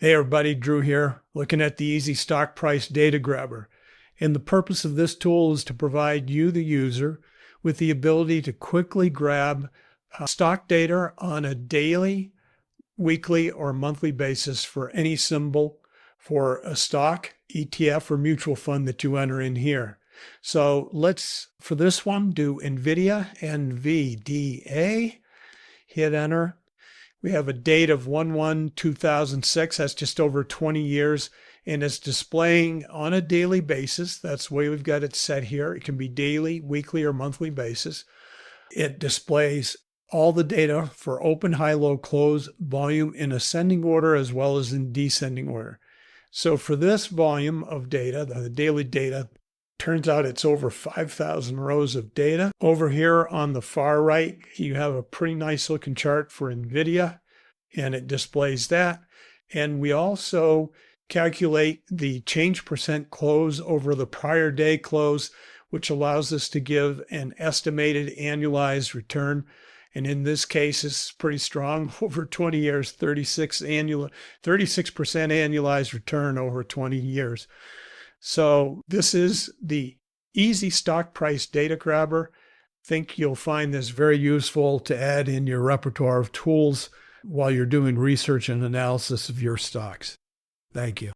Hey everybody, Drew here, looking at the Easy Stock Price Data Grabber. And the purpose of this tool is to provide you, the user, with the ability to quickly grab stock data on a daily, weekly, or monthly basis for any symbol for a stock, ETF, or mutual fund that you enter in here. So let's, for this one, do NVIDIA, NVDA, hit enter. We have a date of 1/1/2006. That's just over 20 years. And it's displaying on a daily basis. That's the way we've got it set here. It can be daily, weekly, or monthly basis. It displays all the data for open, high, low, close, volume in ascending order as well as in descending order. So for this volume of data, the daily data, turns out it's over 5,000 rows of data. Over here on the far right, you have a pretty nice looking chart for NVIDIA, and it displays that. And we also calculate the change percent close over the prior day close, which allows us to give an estimated annualized return. And in this case, it's pretty strong. Over 20 years, 36% annualized return over 20 years. So this is the Easy Stock Price Data Grabber. Think you'll find this very useful to add in your repertoire of tools while you're doing research and analysis of your stocks. Thank you.